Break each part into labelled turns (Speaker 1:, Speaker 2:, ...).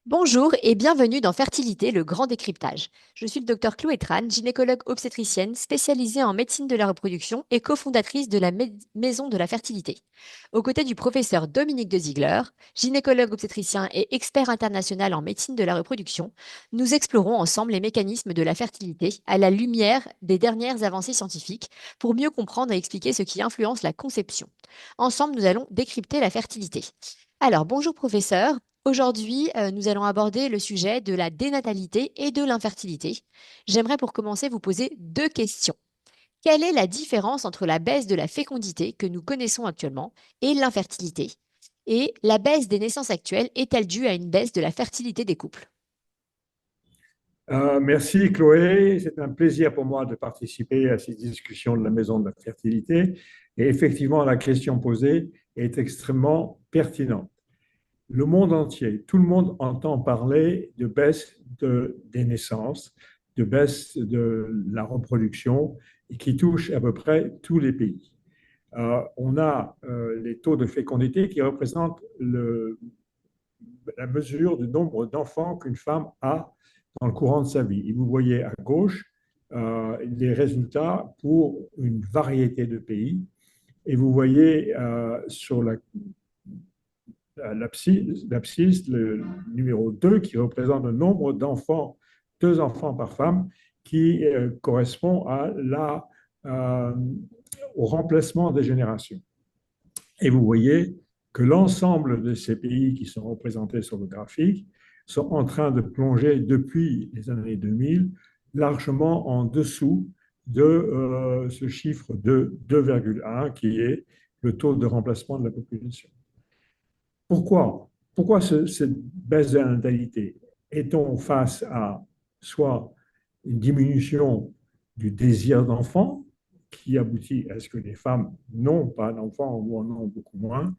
Speaker 1: Bonjour et bienvenue dans Fertilité, le grand décryptage. Je suis le docteur Chloé Tran, gynécologue obstétricienne spécialisée en médecine de la reproduction et cofondatrice de la Maison de la Fertilité. Aux côtés du professeur Dominique de Ziegler, gynécologue obstétricien et expert international en médecine de la reproduction, nous explorons ensemble les mécanismes de la fertilité à la lumière des dernières avancées scientifiques pour mieux comprendre et expliquer ce qui influence la conception. Ensemble, nous allons décrypter la fertilité. Alors, bonjour professeur. Aujourd'hui, nous allons aborder le sujet de la dénatalité et de l'infertilité. J'aimerais pour commencer vous poser deux questions. Quelle est la différence entre la baisse de la fécondité que nous connaissons actuellement et l'infertilité? Et la baisse des naissances actuelles est-elle due à une baisse de la fertilité des couples?
Speaker 2: Merci Chloé, c'est un plaisir pour moi de participer à cette discussion de la Maison de la Fertilité. Et effectivement, la question posée est extrêmement pertinente. Le monde entier, tout le monde entend parler de baisse des naissances, de baisse de la reproduction, et qui touche à peu près tous les pays. On a les taux de fécondité qui représentent la mesure du nombre d'enfants qu'une femme a dans le courant de sa vie. Et vous voyez à gauche les résultats pour une variété de pays. Et vous voyez sur l'abscisse, le numéro 2 qui représente le nombre d'enfants, 2 enfants par femme, qui correspond euh, au remplacement des générations. Et vous voyez que l'ensemble de ces pays qui sont représentés sur le graphique sont en train de plonger depuis les années 2000 largement en dessous de ce chiffre de 2,1 qui est le taux de remplacement de la population. Pourquoi cette baisse de la natalité? Est-on face à soit une diminution du désir d'enfant qui aboutit à ce que les femmes n'ont pas d'enfants ou en ont beaucoup moins,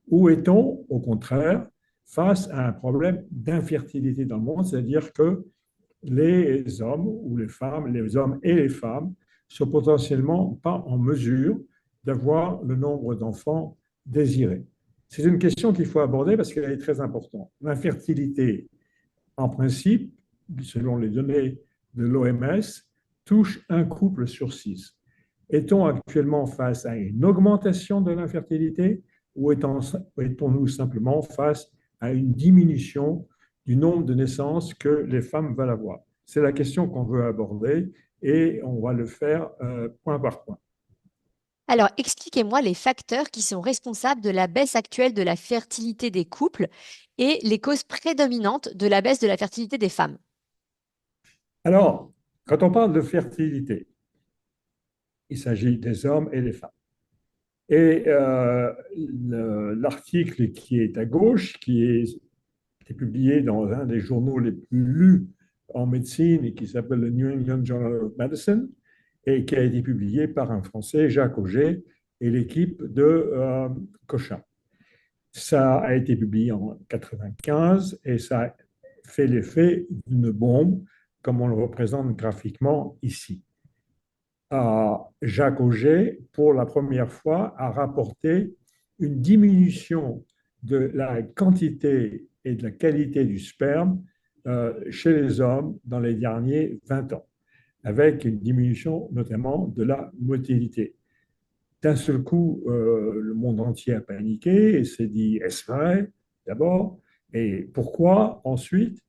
Speaker 2: ou est-on au contraire face à un problème d'infertilité dans le monde, c'est-à-dire que les hommes ou les femmes, les hommes et les femmes sont potentiellement pas en mesure d'avoir le nombre d'enfants désirés. C'est une question qu'il faut aborder parce qu'elle est très importante. L'infertilité, en principe, selon les données de l'OMS, touche un couple sur 6. Est-on actuellement face à une augmentation de l'infertilité ou est-on simplement face à une diminution du nombre de naissances que les femmes veulent avoir? C'est la question qu'on veut aborder et on va le faire point par point.
Speaker 1: Alors, expliquez-moi les facteurs qui sont responsables de la baisse actuelle de la fertilité des couples et les causes prédominantes de la baisse de la fertilité des femmes.
Speaker 2: Alors, quand on parle de fertilité, il s'agit des hommes et des femmes. Et l'article qui est à gauche, qui est publié dans un des journaux les plus lus en médecine et qui s'appelle le New England Journal of Medicine et qui a été publié par un Français, Jacques Auger, et l'équipe de Cochin. Ça a été publié en 1995 et ça a fait l'effet d'une bombe, comme on le représente graphiquement ici. Jacques Auger, pour la première fois, a rapporté une diminution de la quantité et de la qualité du sperme chez les hommes dans les derniers 20 ans, avec une diminution notamment de la motilité. D'un seul coup, le monde entier a paniqué et s'est dit, est-ce vrai d'abord? Et pourquoi ensuite?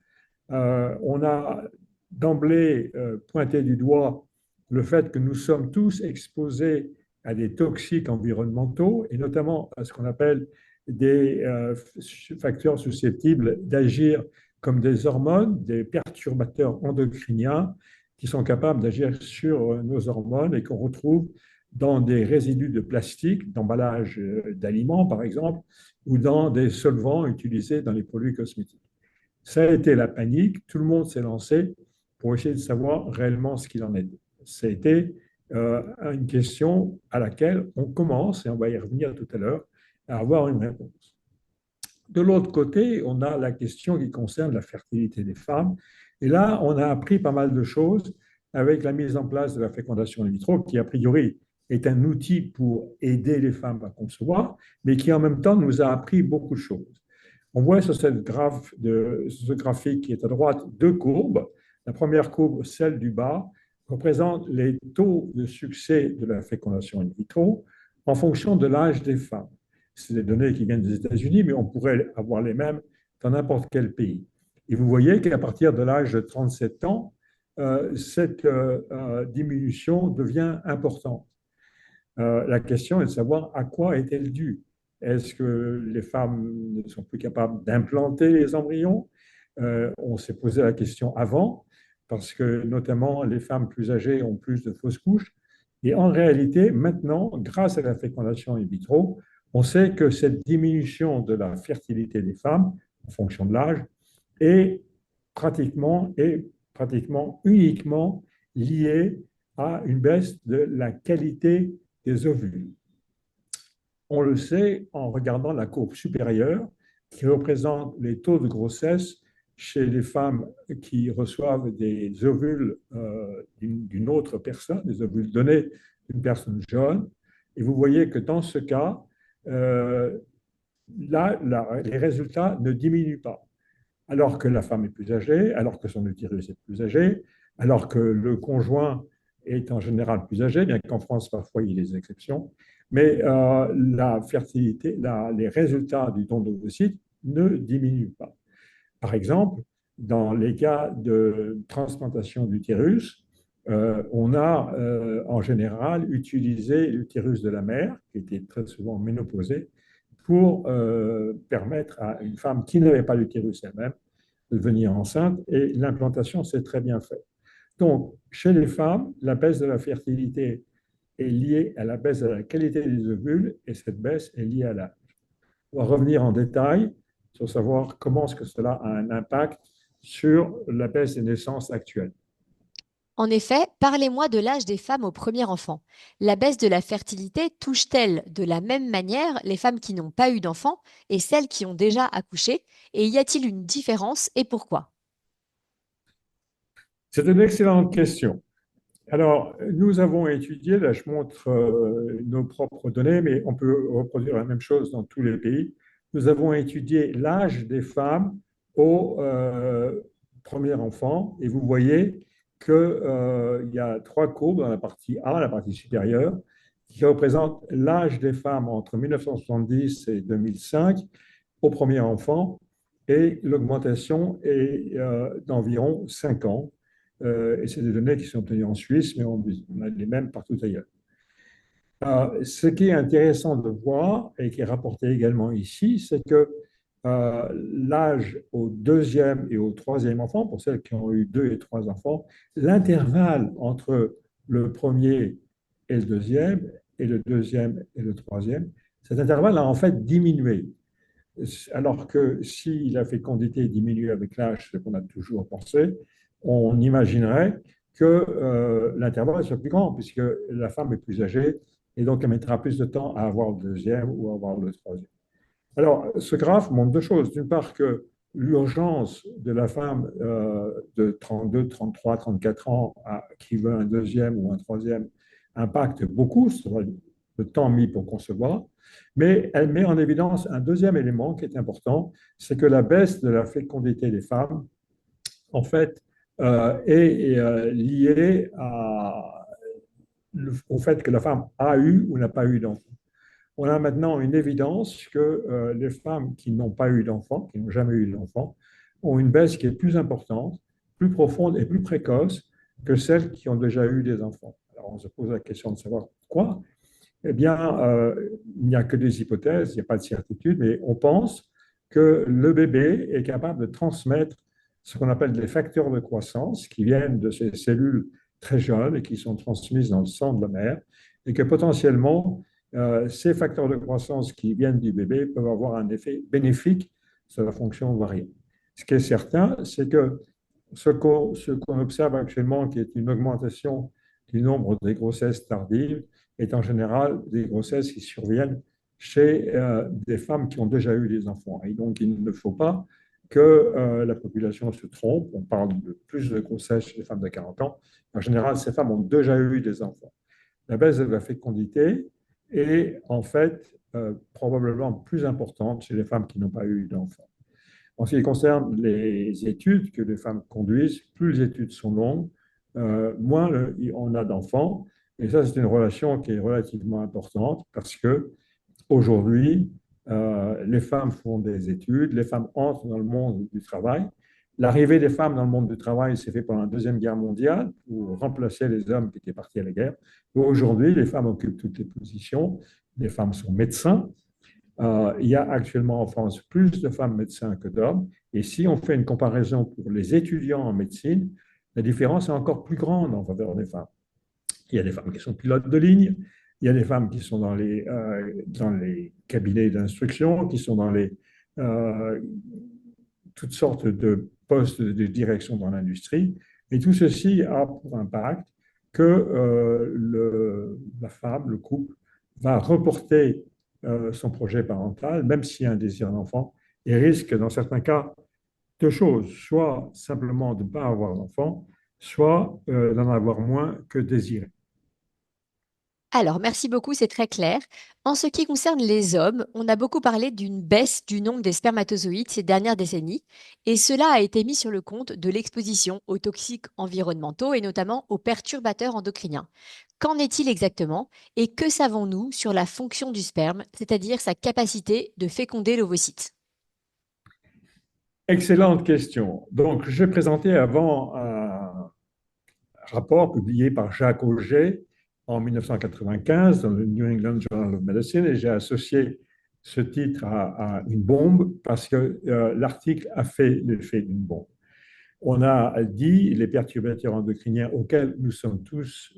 Speaker 2: On a d'emblée pointé du doigt le fait que nous sommes tous exposés à des toxiques environnementaux et notamment à ce qu'on appelle des facteurs susceptibles d'agir comme des hormones, des perturbateurs endocriniens qui sont capables d'agir sur nos hormones et qu'on retrouve dans des résidus de plastique, d'emballage d'aliments par exemple, ou dans des solvants utilisés dans les produits cosmétiques. Ça a été la panique, tout le monde s'est lancé pour essayer de savoir réellement ce qu'il en est. Ça a été une question à laquelle on commence, et on va y revenir tout à l'heure, à avoir une réponse. De l'autre côté, on a la question qui concerne la fertilité des femmes. Et là, on a appris pas mal de choses avec la mise en place de la fécondation in vitro, qui a priori est un outil pour aider les femmes à concevoir, mais qui en même temps nous a appris beaucoup de choses. On voit sur ce graphique qui est à droite deux courbes. La première courbe, celle du bas, représente les taux de succès de la fécondation in vitro en fonction de l'âge des femmes. C'est des données qui viennent des États-Unis, mais on pourrait avoir les mêmes dans n'importe quel pays. Et vous voyez qu'à partir de l'âge de 37 ans, cette diminution devient importante. La question est de savoir à quoi est-elle due. Est-ce que les femmes ne sont plus capables d'implanter les embryons? On s'est posé la question avant, parce que notamment les femmes plus âgées ont plus de fausses couches. Et en réalité, maintenant, grâce à la fécondation in vitro, on sait que cette diminution de la fertilité des femmes, en fonction de l'âge, est pratiquement uniquement liée à une baisse de la qualité des ovules. On le sait en regardant la courbe supérieure qui représente les taux de grossesse chez les femmes qui reçoivent des ovules d'une autre personne, des ovules donnés d'une personne jeune. Et vous voyez que dans ce cas, les résultats ne diminuent pas. Alors que la femme est plus âgée, alors que son utérus est plus âgé, alors que le conjoint est en général plus âgé, bien qu'en France, parfois, il y ait des exceptions. Mais la fertilité, les résultats du don d'ovocytes ne diminuent pas. Par exemple, dans les cas de transplantation d'utérus, on a en général utilisé l'utérus de la mère, qui était très souvent ménopausée, pour permettre à une femme qui n'avait pas l'utérus elle-même de devenir enceinte, et l'implantation s'est très bien faite. Donc, chez les femmes, la baisse de la fertilité est liée à la baisse de la qualité des ovules, et cette baisse est liée à l'âge. On va revenir en détail sur savoir comment est-ce que cela a un impact sur la baisse des naissances actuelles.
Speaker 1: En effet, parlez-moi de l'âge des femmes au premier enfant. La baisse de la fertilité touche-t-elle de la même manière les femmes qui n'ont pas eu d'enfants et celles qui ont déjà accouché? Et y a-t-il une différence et pourquoi?
Speaker 2: C'est une excellente question. Alors, nous avons étudié, là je montre nos propres données, mais on peut reproduire la même chose dans tous les pays. Nous avons étudié l'âge des femmes au premier enfant, et vous voyez qu'il y a trois courbes dans la partie A, la partie supérieure, qui représentent l'âge des femmes entre 1970 et 2005 au premier enfant, et l'augmentation est d'environ 5 ans. Et c'est des données qui sont obtenues en Suisse, mais on a les mêmes partout ailleurs. Ce qui est intéressant de voir, et qui est rapporté également ici, c'est que l'âge au deuxième et au troisième enfant, pour celles qui ont eu deux et trois enfants, l'intervalle entre le premier et le deuxième, et le deuxième et le troisième, cet intervalle a en fait diminué. Alors que si la fécondité diminue avec l'âge, ce qu'on a toujours pensé, on imaginerait que l'intervalle soit plus grand, puisque la femme est plus âgée, et donc elle mettra plus de temps à avoir le deuxième ou à avoir le troisième. Alors, ce graphe montre deux choses. D'une part, que l'urgence de la femme de 32, 33, 34 ans qui veut un deuxième ou un troisième impacte beaucoup sur le temps mis pour concevoir, mais elle met en évidence un deuxième élément qui est important, c'est que la baisse de la fécondité des femmes, en fait, est liée au fait que la femme a eu ou n'a pas eu d'enfant. On a maintenant une évidence que les femmes qui n'ont pas eu d'enfant, qui n'ont jamais eu d'enfant, ont une baisse qui est plus importante, plus profonde et plus précoce que celles qui ont déjà eu des enfants. Alors on se pose la question de savoir pourquoi. Eh bien, il n'y a que des hypothèses, il n'y a pas de certitude, mais on pense que le bébé est capable de transmettre ce qu'on appelle des facteurs de croissance qui viennent de ces cellules très jeunes et qui sont transmises dans le sang de la mère, et que potentiellement, ces facteurs de croissance qui viennent du bébé peuvent avoir un effet bénéfique sur la fonction ovarienne. Ce qui est certain, c'est que ce qu'on observe actuellement, qui est une augmentation du nombre des grossesses tardives, est en général des grossesses qui surviennent chez des femmes qui ont déjà eu des enfants. Et donc, il ne faut pas que la population se trompe. On parle de plus de grossesses chez les femmes de 40 ans. En général, ces femmes ont déjà eu des enfants. La baisse de la fécondité est en fait probablement plus importante chez les femmes qui n'ont pas eu d'enfants. En ce qui concerne les études que les femmes conduisent, plus les études sont longues, moins on a d'enfants. Et ça, c'est une relation qui est relativement importante parce que aujourd'hui, les femmes font des études, les femmes entrent dans le monde du travail. L'arrivée des femmes dans le monde du travail s'est fait pendant la Deuxième Guerre mondiale pour remplacer les hommes qui étaient partis à la guerre. Aujourd'hui, les femmes occupent toutes les positions. Les femmes sont médecins. Il y a actuellement en France plus de femmes médecins que d'hommes. Et si on fait une comparaison pour les étudiants en médecine, la différence est encore plus grande en faveur des femmes. Il y a des femmes qui sont pilotes de ligne, il y a des femmes qui sont dans les cabinets d'instruction, qui sont dans toutes sortes de postes de direction dans l'industrie. Et tout ceci a pour impact que la femme, le couple, va reporter son projet parental, même s'il y a un désir d'enfant, et risque, dans certains cas, deux choses, soit simplement de ne pas avoir d'enfant, soit d'en avoir moins que désiré.
Speaker 1: Alors, merci beaucoup, c'est très clair. En ce qui concerne les hommes, on a beaucoup parlé d'une baisse du nombre des spermatozoïdes ces dernières décennies, et cela a été mis sur le compte de l'exposition aux toxiques environnementaux et notamment aux perturbateurs endocriniens. Qu'en est-il exactement et que savons-nous sur la fonction du sperme, c'est-à-dire sa capacité de féconder l'ovocyte?
Speaker 2: Excellente question. Donc, j'ai présenté avant un rapport publié par Jacques Auger en 1995 dans le New England Journal of Medicine et j'ai associé ce titre à une bombe parce que l'article a fait l'effet d'une bombe. On a dit les perturbateurs endocriniens auxquels nous sommes tous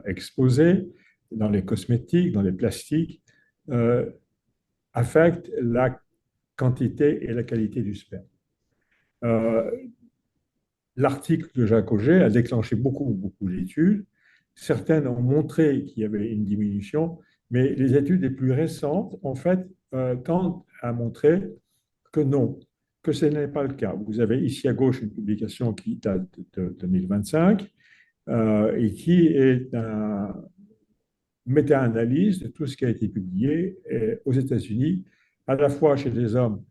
Speaker 2: exposés dans les cosmétiques, dans les plastiques, euh, affectent la quantité et la qualité du sperme. Euh, L'article de Jacques Auger a déclenché beaucoup d'études. Certaines ont montré qu'il y avait une diminution, mais les études les plus récentes, en fait, tendent à montrer que non, que ce n'est pas le cas. Vous avez ici à gauche une publication qui date de 2025 et qui est une méta-analyse de tout ce qui a été publié aux États-Unis, à la fois chez des hommes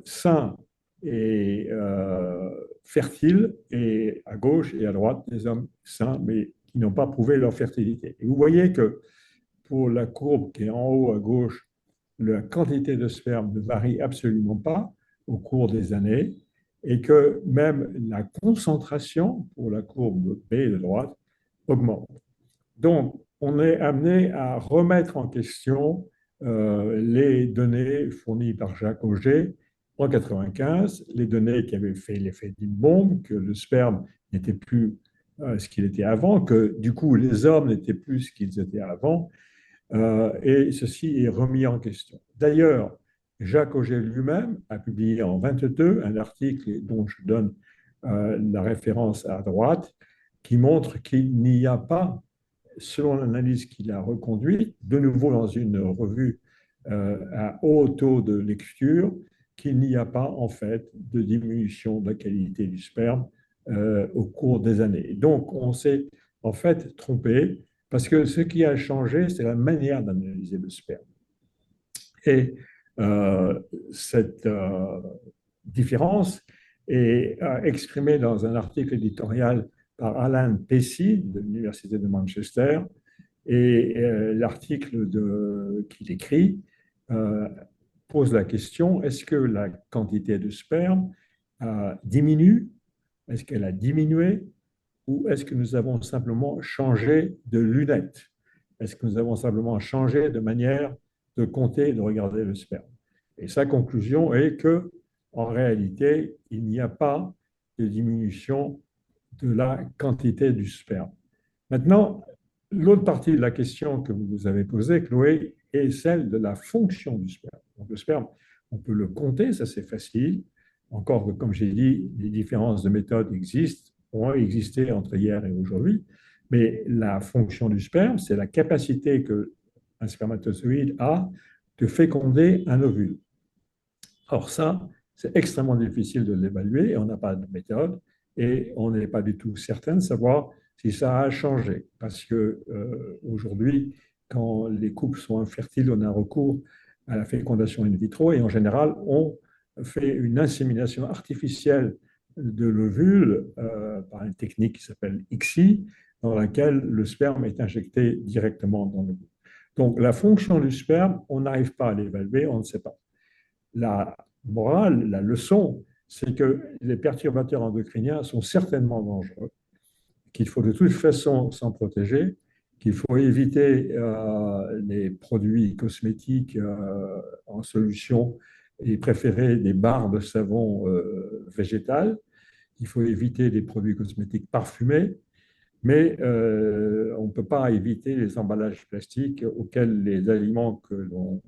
Speaker 2: sains et fertiles, et à gauche et à droite, des hommes sains, mais qui n'ont pas prouvé leur fertilité. Et vous voyez que pour la courbe qui est en haut à gauche, la quantité de sperme ne varie absolument pas au cours des années, et que même la concentration pour la courbe B de droite augmente. Donc, on est amené à remettre en question les données fournies par Jacques Auger en 1995, les données qui avaient fait l'effet d'une bombe, que le sperme n'était plus ce qu'il était avant, que du coup les hommes n'étaient plus ce qu'ils étaient avant, et ceci est remis en question. D'ailleurs, Jacques Auger lui-même a publié en 22 un article dont je donne la référence à droite, qui montre qu'il n'y a pas, selon l'analyse qu'il a reconduite, de nouveau dans une revue à haut taux de lecture, qu'il n'y a pas en fait de diminution de la qualité du sperme au cours des années. Donc, on s'est en fait trompé parce que ce qui a changé, c'est la manière d'analyser le sperme. Et cette différence est exprimée dans un article éditorial par Alan Pesci de l'Université de Manchester. Et l'article qu'il écrit pose la question, est-ce que la quantité de sperme diminue? Est-ce qu'elle a diminué? Ou est-ce que nous avons simplement changé de lunettes? Est-ce que nous avons simplement changé de manière de compter et de regarder le sperme? Et sa conclusion est que, en réalité, il n'y a pas de diminution de la quantité du sperme. Maintenant, l'autre partie de la question que vous avez posée, Chloé, est celle de la fonction du sperme. Donc, le sperme, on peut le compter, ça c'est facile. Encore que, comme j'ai dit, les différences de méthode existent, ont existé entre hier et aujourd'hui. Mais la fonction du sperme, c'est la capacité qu'un spermatozoïde a de féconder un ovule. Or, ça, c'est extrêmement difficile de l'évaluer, on n'a pas de méthode et on n'est pas du tout certain de savoir si ça a changé. Parce que aujourd'hui, quand les couples sont infertiles, on a recours à la fécondation in vitro et en général, on fait une insémination artificielle de l'ovule par une technique qui s'appelle ICSI, dans laquelle le sperme est injecté directement dans l'ovule. Donc, la fonction du sperme, on n'arrive pas à l'évaluer, on ne sait pas. La morale, la leçon, c'est que les perturbateurs endocriniens sont certainement dangereux, qu'il faut de toute façon s'en protéger, qu'il faut éviter les produits cosmétiques en solution et préférer des barres de savon végétal. Il faut éviter les produits cosmétiques parfumés, mais on ne peut pas éviter les emballages plastiques auxquels les aliments que l'on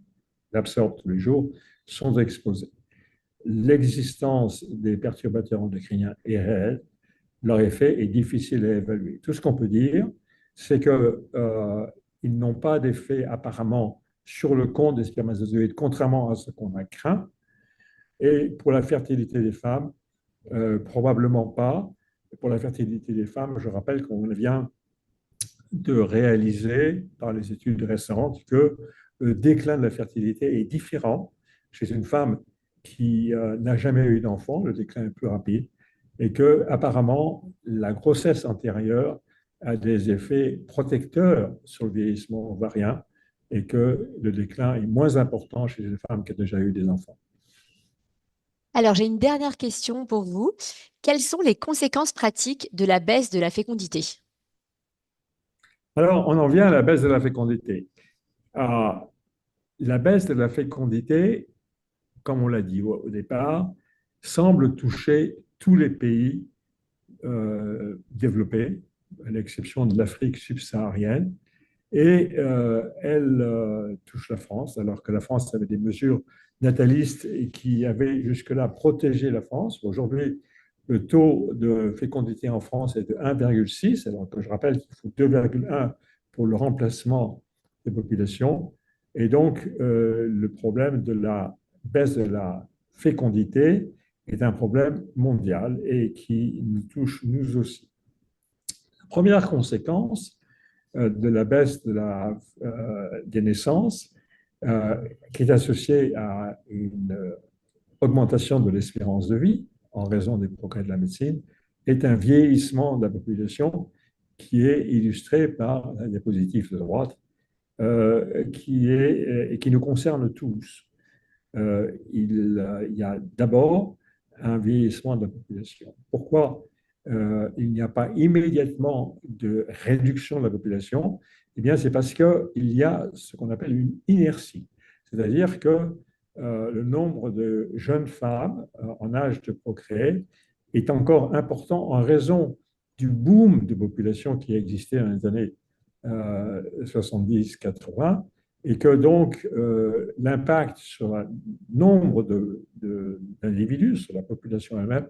Speaker 2: absorbe tous les jours sont exposés. L'existence des perturbateurs endocriniens est réelle, leur effet est difficile à évaluer. Tout ce qu'on peut dire, c'est qu'ils n'ont pas d'effet apparemment sur le compte des spermatozoïdes, contrairement à ce qu'on a craint. Et pour la fertilité des femmes, probablement pas. Pour la fertilité des femmes, je rappelle qu'on vient de réaliser par les études récentes que le déclin de la fertilité est différent chez une femme qui n'a jamais eu d'enfant, le déclin est plus rapide, et que apparemment la grossesse antérieure a des effets protecteurs sur le vieillissement ovarien et que le déclin est moins important chez une femme qui a déjà eu des enfants.
Speaker 1: Alors, j'ai une dernière question pour vous. Quelles sont les conséquences pratiques de la baisse de la fécondité?
Speaker 2: Alors, on en vient à la baisse de la fécondité. La baisse de la fécondité, comme on l'a dit au départ, semble toucher tous les pays développés, à l'exception de l'Afrique subsaharienne, et elle touche la France, alors que la France avait des mesures natalistes et qui avaient jusque-là protégé la France. Aujourd'hui, le taux de fécondité en France est de 1,6, alors que je rappelle qu'il faut 2,1 pour le remplacement des populations. Et donc, le problème de la baisse de la fécondité est un problème mondial et qui nous touche nous aussi. La première conséquence de la baisse des naissances, qui est associée à une augmentation de l'espérance de vie en raison des progrès de la médecine, est un vieillissement de la population qui est illustré par un diapositive de droite qui nous concerne tous. Il y a d'abord un vieillissement de la population. Pourquoi il n'y a pas immédiatement de réduction de la population? Eh bien, c'est parce qu'il y a ce qu'on appelle une inertie. C'est-à-dire que le nombre de jeunes femmes en âge de procréer est encore important en raison du boom de population qui existait dans les années 70-80 et que donc l'impact sur le nombre d'individus, sur la population elle-même,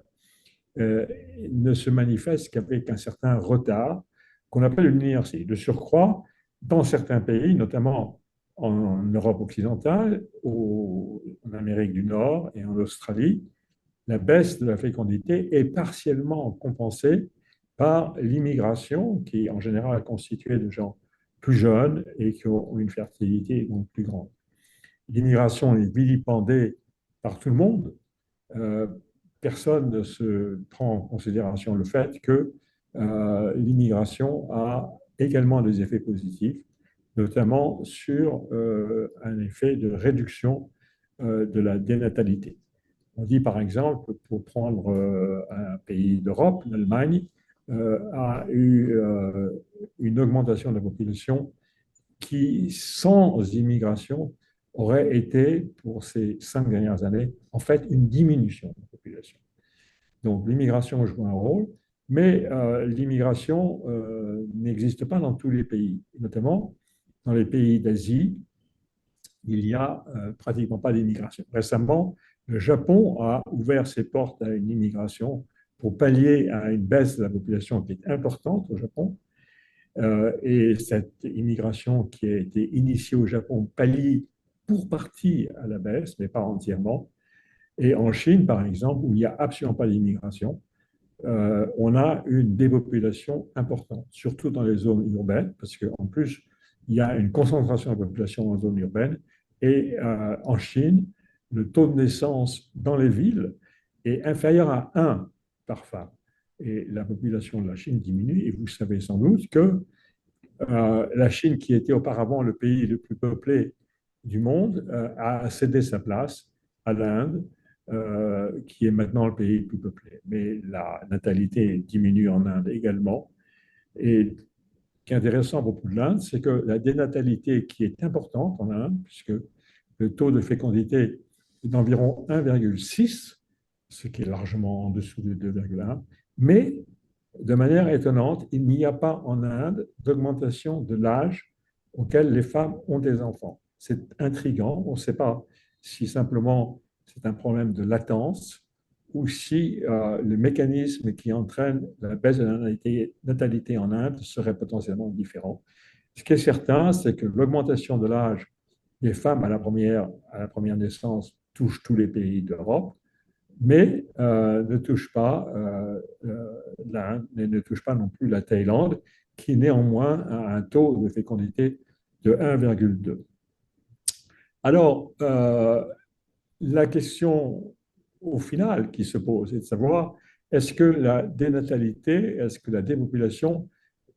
Speaker 2: ne se manifeste qu'avec un certain retard qu'on appelle une inertie. De surcroît, dans certains pays, notamment en Europe occidentale, en Amérique du Nord et en Australie, la baisse de la fécondité est partiellement compensée par l'immigration, qui en général est constituée de gens plus jeunes et qui ont une fertilité donc plus grande. L'immigration est vilipendée par tout le monde. Personne ne se prend en considération le fait que l'immigration a également des effets positifs, notamment sur un effet de réduction de la dénatalité. On dit par exemple, pour prendre un pays d'Europe, l'Allemagne a eu une augmentation de la population qui, sans immigration, aurait été, pour ces 5 dernières années, en fait, une diminution de la population. Donc, l'immigration joue un rôle, mais l'immigration n'existe pas dans tous les pays. Notamment, dans les pays d'Asie, il n'y a pratiquement pas d'immigration. Récemment, le Japon a ouvert ses portes à une immigration pour pallier à une baisse de la population qui est importante au Japon. Et cette immigration qui a été initiée au Japon pallie pour partie à la baisse, mais pas entièrement. Et en Chine, par exemple, où il n'y a absolument pas d'immigration, on a une dépopulation importante, surtout dans les zones urbaines, parce qu'en plus, il y a une concentration de la population en zone urbaine. Et en Chine, le taux de naissance dans les villes est inférieur à 1 par femme. Et la population de la Chine diminue. Et vous savez sans doute que la Chine, qui était auparavant le pays le plus peuplé du monde, a cédé sa place à l'Inde, qui est maintenant le pays le plus peuplé. Mais la natalité diminue en Inde également. Et ce qui est intéressant à propos de l'Inde, c'est que la dénatalité qui est importante en Inde, puisque le taux de fécondité est d'environ 1,6, ce qui est largement en dessous de 2,1, mais de manière étonnante, il n'y a pas en Inde d'augmentation de l'âge auquel les femmes ont des enfants. C'est intriguant, on ne sait pas si simplement c'est un problème de latence ou si le mécanisme qui entraîne la baisse de la natalité en Inde serait potentiellement différent. Ce qui est certain, c'est que l'augmentation de l'âge des femmes à la première naissance touche tous les pays d'Europe, mais ne touche pas l'Inde et ne touche pas non plus la Thaïlande, qui néanmoins a un taux de fécondité de 1,2. Alors, la question au final qui se pose est de savoir est-ce que la dénatalité, est-ce que la dépopulation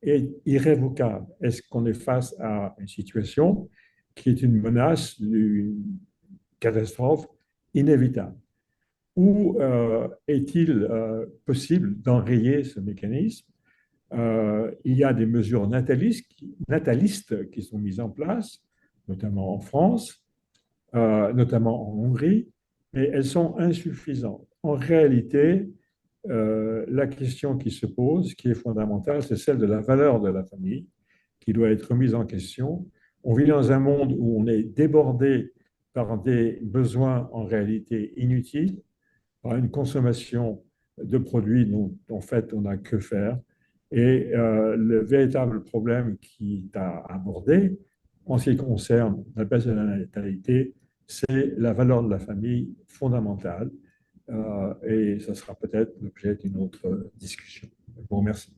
Speaker 2: est irrévocable? Est-ce qu'on est face à une situation qui est une menace, une catastrophe inévitable? Ou est-il possible d'enrayer ce mécanisme? Il y a des mesures natalistes qui sont mises en place, notamment en France, notamment en Hongrie, mais elles sont insuffisantes. En réalité, la question qui se pose, qui est fondamentale, c'est celle de la valeur de la famille, qui doit être remise en question. On vit dans un monde où on est débordé par des besoins en réalité inutiles, par une consommation de produits dont en fait on n'a que faire. Et le véritable problème qui est abordé en ce qui concerne la baisse de la natalité, c'est la valeur de la famille fondamentale. Et ça sera peut-être l'objet d'une autre discussion. Je vous remercie.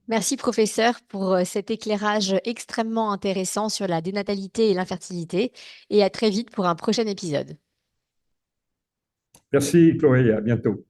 Speaker 1: Merci professeur pour cet éclairage extrêmement intéressant sur la dénatalité et l'infertilité et à très vite pour un prochain épisode.
Speaker 2: Merci Chloé, à bientôt.